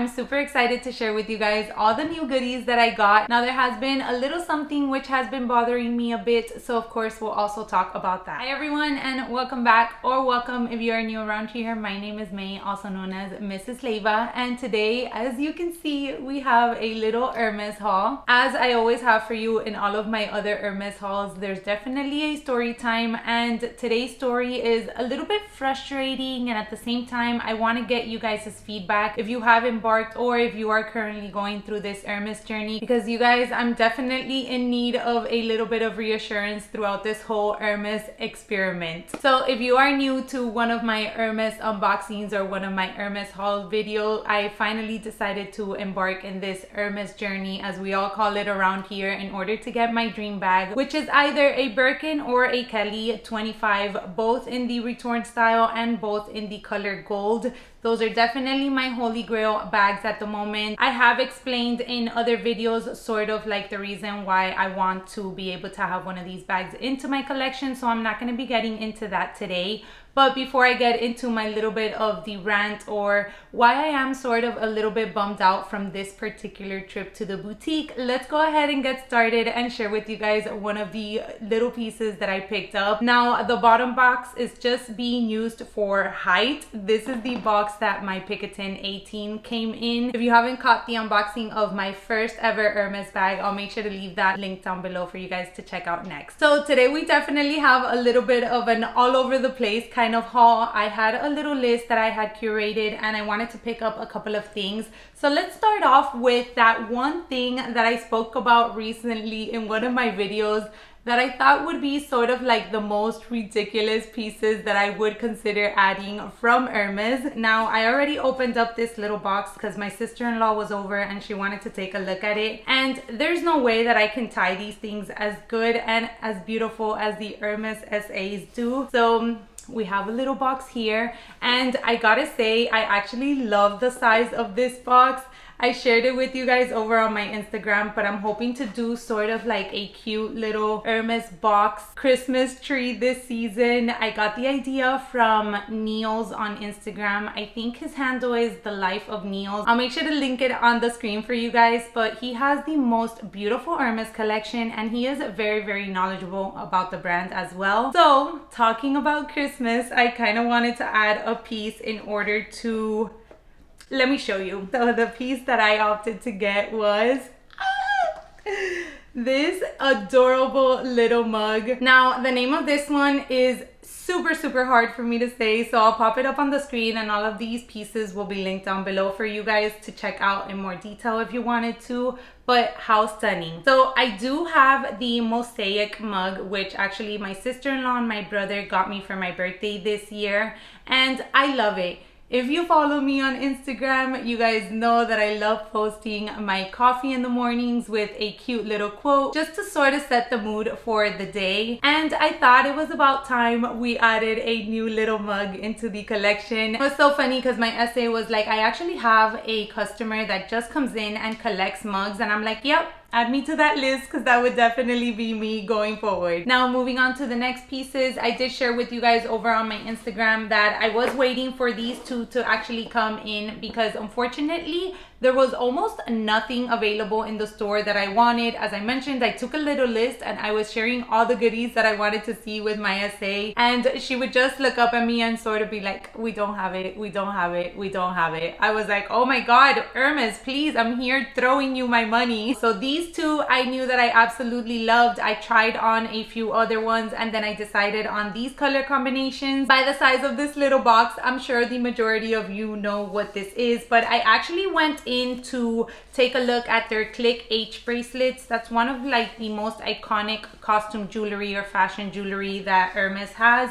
I'm super excited to share with you guys all the new goodies that I got. Now there has been a little something which has been bothering me a bit, so of course we'll also talk about that. Hi everyone and welcome back, or welcome if you are new around here. My name is May, also known as Mrs. Leyva, and today, as you can see, we have a little Hermes haul. As I always have for you in all of my other Hermes hauls, there's definitely a story time, and today's story is a little bit frustrating, and at the same time I want to get you guys' feedback if you have embarked or if you are currently going through this Hermes journey, because you guys, I'm definitely in need of a little bit of reassurance throughout this whole Hermes experiment. So if you are new to one of my Hermes unboxings or one of my Hermes haul video, I finally decided to embark in this Hermes journey, as we all call it around here, in order to get my dream bag, which is either a Birkin or a Kelly 25, both in the retorn style and both in the color gold. Those are definitely my holy grail bags at the moment. I have explained in other videos sort of like the reason why I want to be able to have one of these bags into my collection, so I'm not going to be getting into that today. But before I get into my little bit of the rant, or why I am sort of a little bit bummed out from this particular trip to the boutique, let's go ahead and get started and share with you guys one of the little pieces that I picked up. Now, the bottom box is just being used for height. This is the box that my Picotin 18 came in. If you haven't caught the unboxing of my first ever Hermes bag, I'll make sure to leave that link down below for you guys to check out next. So today we definitely have a little bit of an all over the place kind of haul. I had a little list that I had curated and I wanted to pick up a couple of things. So let's start off with that one thing that I spoke about recently in one of my videos that I thought would be sort of like the most ridiculous pieces that I would consider adding from Hermes. Now, I already opened up this little box because my sister-in-law was over and she wanted to take a look at it. And there's no way that I can tie these things as good and as beautiful as the Hermes SAs do. So we have a little box here, and I gotta say, I actually love the size of this box. I shared it with you guys over on my Instagram, but I'm hoping to do sort of like a cute little Hermes box Christmas tree this season. I got the idea from Niels on Instagram. I think his handle is The Life of Niels. I'll make sure to link it on the screen for you guys, but he has the most beautiful Hermes collection and he is very, very knowledgeable about the brand as well. So talking about Christmas, I kind of wanted to add a piece in order to, let me show you. So the piece that I opted to get was this adorable little mug. Now, the name of this one is super hard for me to say, so I'll pop it up on the screen, and all of these pieces will be linked down below for you guys to check out in more detail if you wanted to. But how stunning. So I do have the mosaic mug, which actually my sister-in-law and my brother got me for my birthday this year, and I love it. If you follow me on Instagram, you guys know that I love posting my coffee in the mornings with a cute little quote just to sort of set the mood for the day. And I thought it was about time we added a new little mug into the collection. It was so funny because my essay was like, I actually have a customer that just comes in and collects mugs, and I'm like, yep, add me to that list, because that would definitely be me going forward. Now, moving on to the next pieces, I did share with you guys over on my Instagram that I was waiting for these two to actually come in, because unfortunately there was almost nothing available in the store that I wanted. As I mentioned, I took a little list and I was sharing all the goodies that I wanted to see with my essay, and she would just look up at me and sort of be like, we don't have it, we don't have it, we don't have it. I was like, oh my god, Hermes, please, I'm here throwing you my money. So these two I knew that I absolutely loved. I tried on a few other ones and then I decided on these color combinations. By the size of this little box, I'm sure the majority of you know what this is, but I actually went in to take a look at their Click H bracelets. That's one of like the most iconic costume jewelry or fashion jewelry that Hermes has.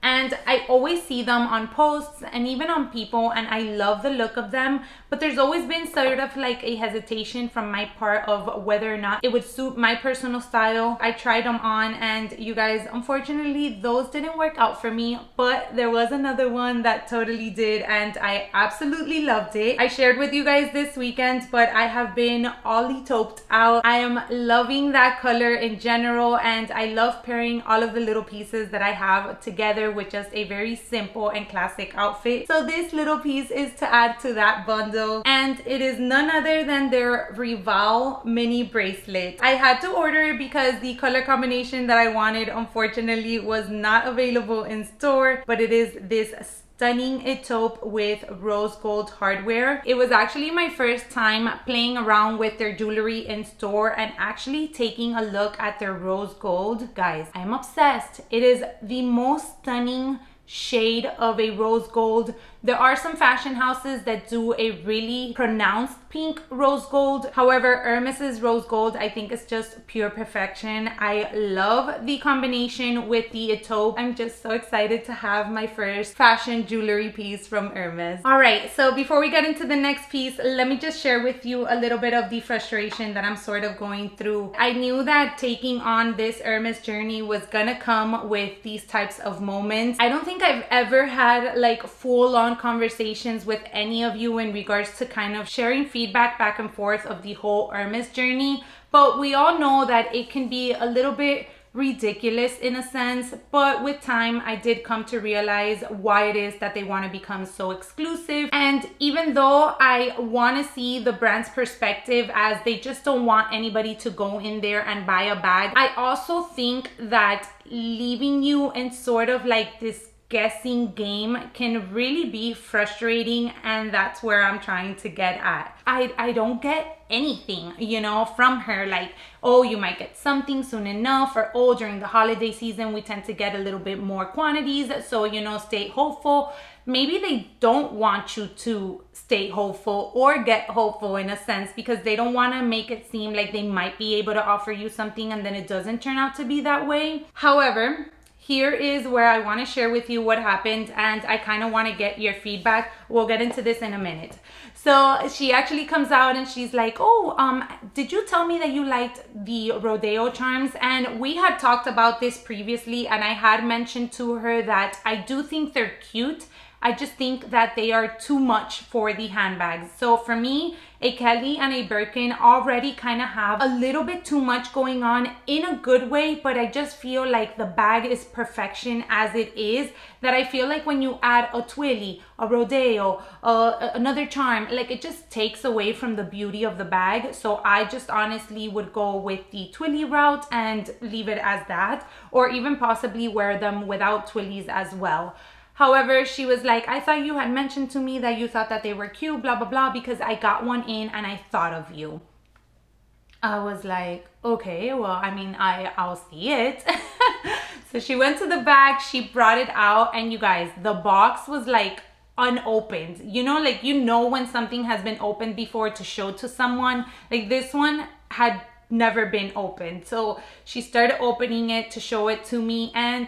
And I always see them on posts and even on people, and I love the look of them, but there's always been sort of like a hesitation from my part of whether or not it would suit my personal style. I tried them on, and you guys, unfortunately those didn't work out for me, but there was another one that totally did, and I absolutely loved it. I shared with you guys this weekend, but I have been ollie tauped out. I am loving that color in general, and I love pairing all of the little pieces that I have together with just a very simple and classic outfit. So this little piece is to add to that bundle, and it is none other than their Rival mini bracelet. I had to order it because the color combination that I wanted unfortunately was not available in store, but it is this stunning taupe with rose gold hardware. It was actually my first time playing around with their jewelry in store and actually taking a look at their rose gold. Guys, I'm obsessed. It is the most stunning shade of a rose gold. There are some fashion houses that do a really pronounced pink rose gold. However, Hermes's rose gold, I think, is just pure perfection. I love the combination with the taupe. I'm just so excited to have my first fashion jewelry piece from Hermes. All right, so before we get into the next piece, let me just share with you a little bit of the frustration that I'm sort of going through. I knew that taking on this Hermes journey was gonna come with these types of moments. I don't think I've ever had like full-on conversations with any of you in regards to kind of sharing feedback back and forth of the whole Hermes journey, but we all know that it can be a little bit ridiculous in a sense. But with time, I did come to realize why it is that they want to become so exclusive. And even though I want to see the brand's perspective as they just don't want anybody to go in there and buy a bag, I also think that leaving you in sort of like this guessing game can really be frustrating, and that's where I'm trying to get at. I don't get anything, you know, from her, like, oh, you might get something soon enough, or oh, during the holiday season we tend to get a little bit more quantities, so, you know, stay hopeful. Maybe they don't want you to stay hopeful or get hopeful in a sense, because they don't want to make it seem like they might be able to offer you something and then it doesn't turn out to be that way. However, here is where I want to share with you what happened, and I kind of want to get your feedback. We'll get into this in a minute. So she actually comes out and she's like, oh, did you tell me that you liked the Rodeo Charms? And we had talked about this previously, and I had mentioned to her that I do think they're cute. I just think that they are too much for the handbags. So for me, a Kelly and a Birkin already kind of have a little bit too much going on in a good way, but I just feel like the bag is perfection as it is, that I feel like when you add a Twilly, a Rodeo, another charm, like it just takes away from the beauty of the bag. So I just honestly would go with the Twilly route and leave it as that, or even possibly wear them without Twillies as well. However, she was like, I thought you had mentioned to me that you thought that they were cute, blah, blah, blah, because I got one in and I thought of you. I was like, okay, well, I mean, I'll see it. So she went to the bag, she brought it out, and you guys, the box was like unopened. You know, like, you know when something has been opened before to show to someone? Like, this one had never been opened. So she started opening it to show it to me, and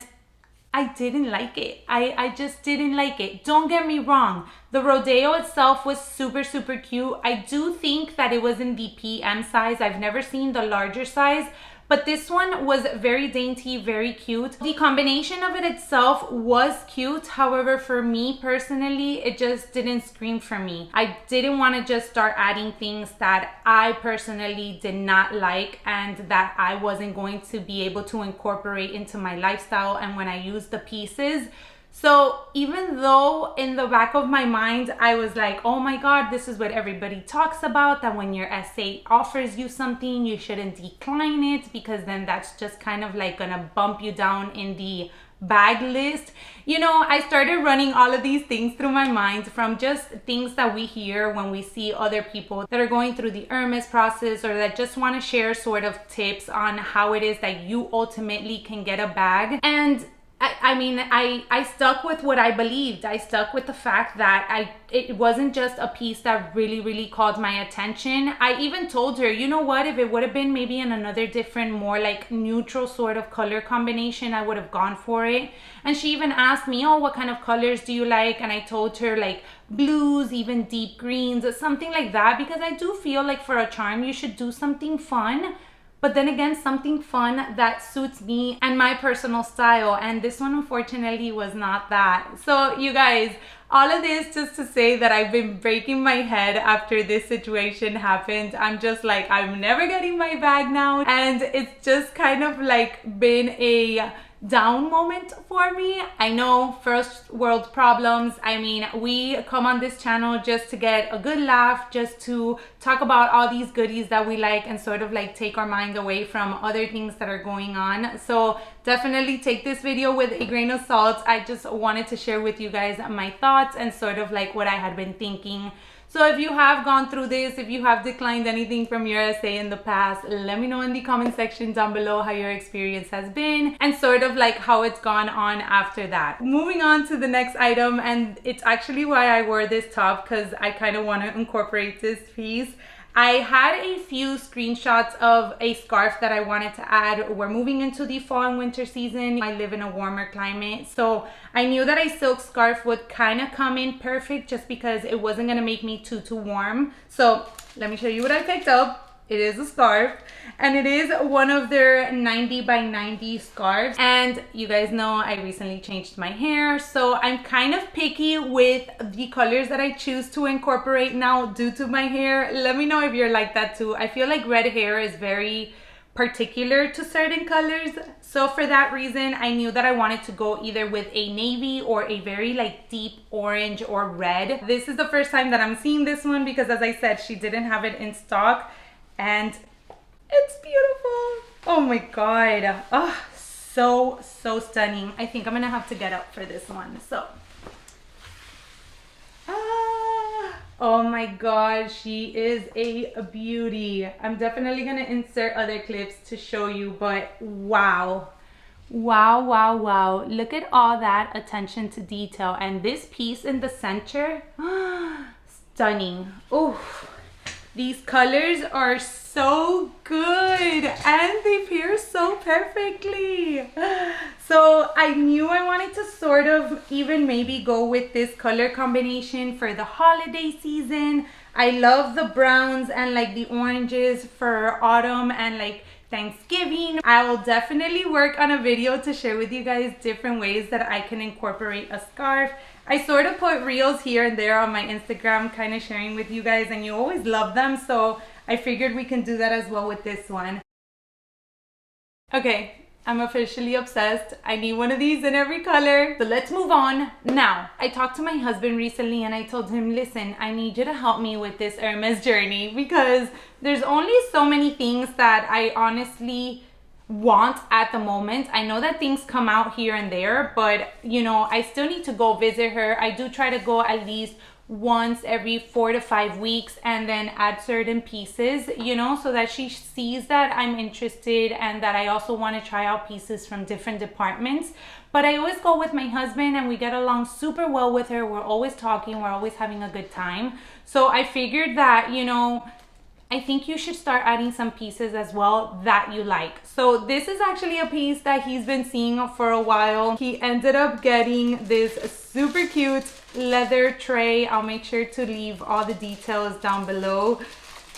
I didn't like it. I just didn't like it. Don't get me wrong. The Rodeo itself was super, super cute. I do think that it was in the PM size. I've never seen the larger size, but this one was very dainty, very cute. The combination of it itself was cute. However, for me personally, it just didn't scream for me. I didn't want to just start adding things that I personally did not like and that I wasn't going to be able to incorporate into my lifestyle and when I use the pieces. So even though in the back of my mind, I was like, oh my God, this is what everybody talks about, that when your SA offers you something, you shouldn't decline it, because then that's just kind of like gonna bump you down in the bag list. You know, I started running all of these things through my mind, from just things that we hear when we see other people that are going through the Hermes process, or that just want to share sort of tips on how it is that you ultimately can get a bag. And I mean, I stuck with what I believed. I stuck with the fact that it wasn't just a piece that really, really called my attention. I even told her, you know what, if it would have been maybe in another different, more like neutral sort of color combination, I would have gone for it. And she even asked me, oh, what kind of colors do you like? And I told her like blues, even deep greens, or something like that, because I do feel like for a charm, you should do something fun. But then again, something fun that suits me and my personal style. And this one, unfortunately, was not that. So you guys, all of this just to say that I've been breaking my head after this situation happened. I'm just like, I'm never getting my bag now. And it's just kind of like been a down moment for me. I know, first world problems. I mean, we come on this channel just to get a good laugh, just to talk about all these goodies that we like and sort of like take our mind away from other things that are going on. So definitely take this video with a grain of salt. I just wanted to share with you guys my thoughts and sort of like what I had been thinking. So if you have gone through this, if you have declined anything from your SA in the past, let me know in the comment section down below how your experience has been and sort of like how it's gone on after that. Moving on to the next item, and it's actually why I wore this top, because I kind of want to incorporate this piece. I had a few screenshots of a scarf that I wanted to add. We're moving into the fall and winter season. I live in a warmer climate, so I knew that a silk scarf would kind of come in perfect just because it wasn't going to make me too warm. So let me show you what I picked up. It is a scarf, and it is one of their 90 by 90 scarves. And you guys know I recently changed my hair, so I'm kind of picky with the colors that I choose to incorporate now due to my hair. Let me know if you're like that too. I feel like red hair is very particular to certain colors, so for that reason I knew that I wanted to go either with a navy or a very like deep orange or red. This is the first time that I'm seeing this one because, as I said, she didn't have it in stock. And it's beautiful. Oh my god. Oh, so stunning. I think I'm gonna have to get up for this one. So oh my god, she is a beauty. I'm definitely gonna insert other clips to show you, but wow. Wow. Look at all that attention to detail, and this piece in the center, stunning. Oh, these colors are so good and they pair so perfectly. So I knew I wanted to sort of even maybe go with this color combination for the holiday season. I love the browns and like the oranges for autumn and like Thanksgiving. I will definitely work on a video to share with you guys different ways that I can incorporate a scarf. I sort of put reels here and there on my Instagram, kind of sharing with you guys, and you always love them, so I figured we can do that as well with this one. Okay, I'm officially obsessed. I need one of these in every color. So let's move on. Now, I talked to my husband recently and I told him, listen, I need you to help me with this Hermes journey because there's only so many things that I honestly want at the moment. I know that things come out here and there, but you know, I still need to go visit her. I do try to go at least once every 4 to 5 weeks and then add certain pieces, you know, so that she sees that I'm interested and that I also want to try out pieces from different departments. But I always go with my husband and we get along super well with her. We're always talking, we're always having a good time. So I figured that, you know, I think you should start adding some pieces as well that you like. So this is actually a piece that he's been seeing for a while. He ended up getting this super cute leather tray. I'll make sure to leave all the details down below.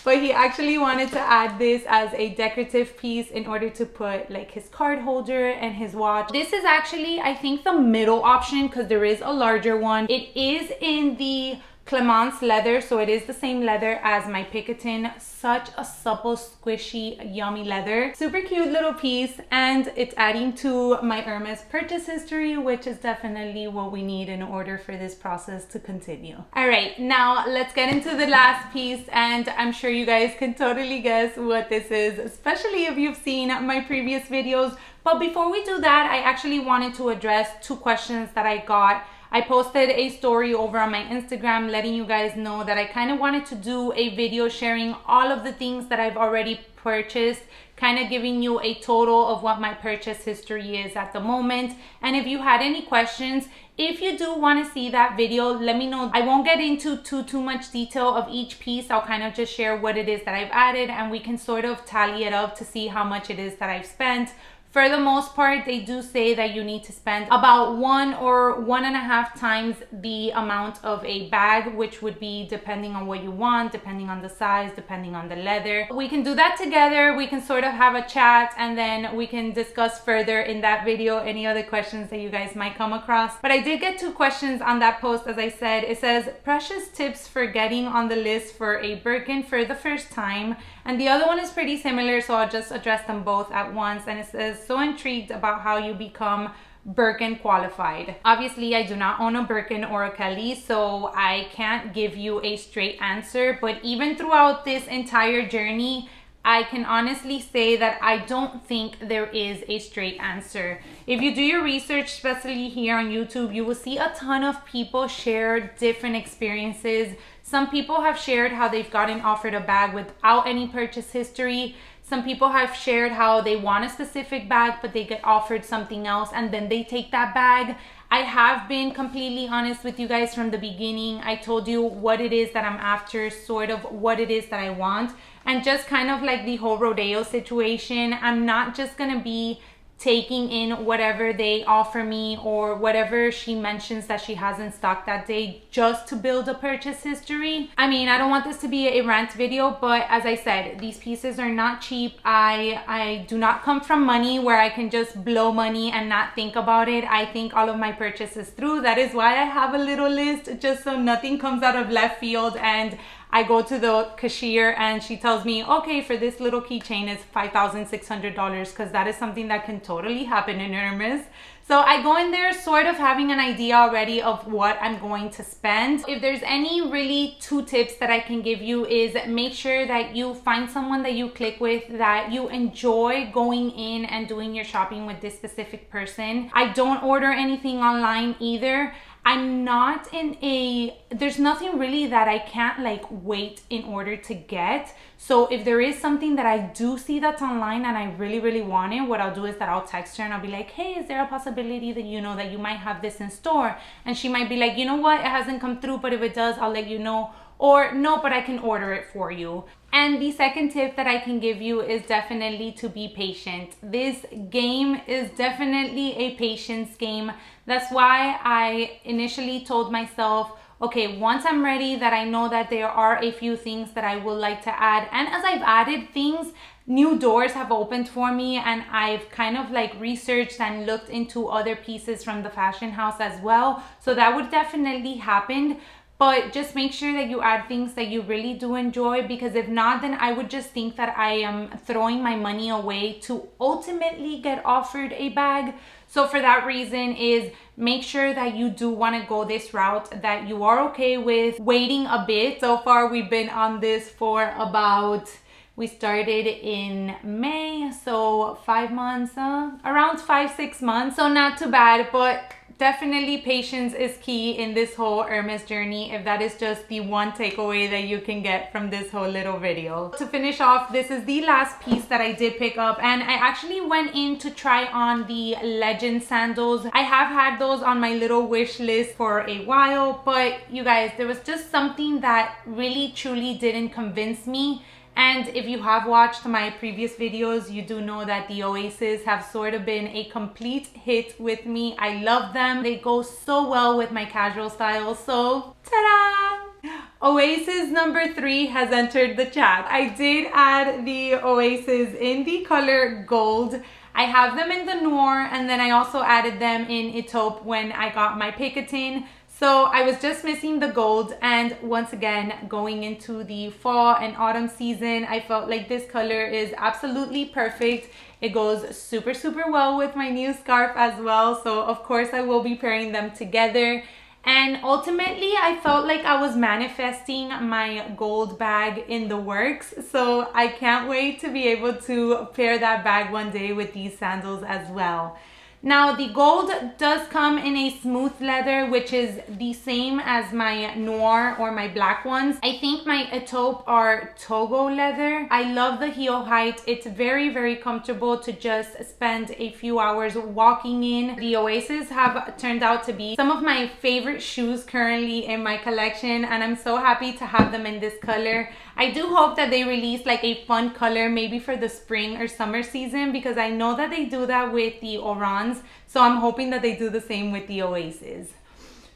But he actually wanted to add this as a decorative piece in order to put like his card holder and his watch. This is actually, I think, the middle option because there is a larger one. It is in the Clemence leather, so it is the same leather as my Picotin. Such a supple, squishy, yummy leather. Super cute little piece, and it's adding to my Hermes purchase history, which is definitely what we need in order for this process to continue. All right, now let's get into the last piece, and I'm sure you guys can totally guess what this is, especially if you've seen my previous videos. But before we do that, I actually wanted to address 2 questions that I got. I posted a story over on my Instagram letting you guys know that I kind of wanted to do a video sharing all of the things that I've already purchased, kind of giving you a total of what my purchase history is at the moment. And if you had any questions, if you do want to see that video, let me know. I won't get into too much detail of each piece. I'll kind of just share what it is that I've added and we can sort of tally it up to see how much it is that I've spent. For the most part, they do say that you need to spend about 1 or 1.5 times the amount of a bag, which would be depending on what you want, depending on the size, depending on the leather. We can do that together. We can sort of have a chat and then we can discuss further in that video any other questions that you guys might come across. But I did get 2 questions on that post, as I said. It says, precious tips for getting on the list for a Birkin for the first time. And the other one is pretty similar, so I'll just address them both at once. And it says, just so intrigued about how you become Birkin qualified. Obviously, I do not own a Birkin or a Kelly, so I can't give you a straight answer, but even throughout this entire journey, I can honestly say that I don't think there is a straight answer. If you do your research, especially here on YouTube, you will see a ton of people share different experiences. Some people have shared how they've gotten offered a bag without any purchase history. Some people have shared how they want a specific bag, but they get offered something else and then they take that bag. I have been completely honest with you guys from the beginning. I told you what it is that I'm after, sort of what it is that I want. And just kind of like the whole Rodeo situation, I'm not just gonna be taking in whatever they offer me or whatever she mentions that she has in stock that day just to build a purchase history. I mean, I don't want this to be a rant video, but as I said, these pieces are not cheap. I do not come from money where I can just blow money and not think about it. I think all of my purchases through. That is why I have a little list, just so nothing comes out of left field and I go to the cashier and she tells me, okay, for this little keychain it's $5,600, because that is something that can totally happen in Hermes. So I go in there sort of having an idea already of what I'm going to spend. If there's any really 2 tips that I can give you is make sure that you find someone that you click with, that you enjoy going in and doing your shopping with this specific person. I don't order anything online either. I'm not in a, there's nothing really that I can't like wait in order to get. So if there is something that I do see that's online and I really want it, what I'll do is that I'll text her and I'll be like, hey, is there a possibility that you know that you might have this in store? And she might be like, you know what, it hasn't come through, but if it does, I'll let you know. Or no, but I can order it for you. And the second tip that I can give you is definitely to be patient. This game is definitely a patience game. That's why I initially told myself, okay, once I'm ready, that I know that there are a few things that I would like to add. And as I've added things, new doors have opened for me, and I've kind of like researched and looked into other pieces from the fashion house as well. So that would definitely happen. But just make sure that you add things that you really do enjoy, because if not, then I would just think that I am throwing my money away to ultimately get offered a bag. So for that reason is make sure that you do want to go this route, that you are okay with waiting a bit. So far we've been on this for about, we started in May, so 5 months, around 5-6 months. So not too bad, but definitely patience is key in this whole Hermes journey, if that is just the one takeaway that you can get from this whole little video. To finish off, this is the last piece that I did pick up, and I actually went in to try on the Legend sandals. I have had those on my little wish list for a while, but you guys, there was just something that really truly didn't convince me. And if you have watched my previous videos, you do know that the Oasis have sort of been a complete hit with me. I love them. They go so well with my casual style. So, ta-da! Oasis number 3 has entered the chat. I did add the Oasis in the color gold. I have them in the noir, and then I also added them in taupe when I got my Picotin. So I was just missing the gold, and once again, going into the fall and autumn season, I felt like this color is absolutely perfect. It goes super well with my new scarf as well. So of course I will be pairing them together. And ultimately, I felt like I was manifesting my gold bag in the works. So I can't wait to be able to pair that bag one day with these sandals as well. Now the gold does come in a smooth leather, which is the same as my noir or my black ones. I think my taupe are Togo leather. I love the heel height. It's very comfortable to just spend a few hours walking in. The Oasis have turned out to be some of my favorite shoes currently in my collection, and I'm so happy to have them in this color. I do hope that they release like a fun color maybe for the spring or summer season, because I know that they do that with the Orans. So I'm hoping that they do the same with the Oasis.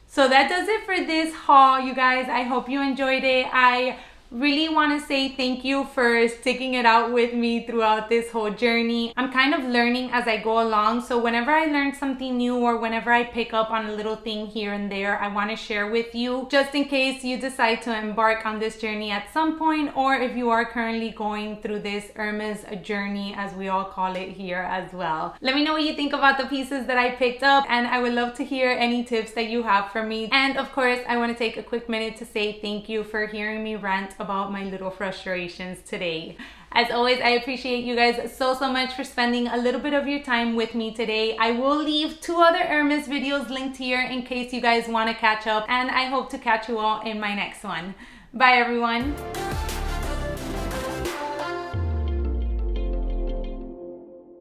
So that does it for this haul, you guys. I hope you enjoyed it. I Really want to say thank you for sticking it out with me throughout this whole journey. I'm kind of learning as I go along, so whenever I learn something new or whenever I pick up on a little thing here and there, I want to share with you, just in case you decide to embark on this journey at some point, or if you are currently going through this Hermes journey, as we all call it here as well. Let me know what you think about the pieces that I picked up, and I would love to hear any tips that you have for me. And of course, I want to take a quick minute to say thank you for hearing me rant about my little frustrations today. As always, I appreciate you guys so much for spending a little bit of your time with me today. I will leave 2 other Hermes videos linked here in case you guys want to catch up, and I hope to catch you all in my next one. Bye everyone.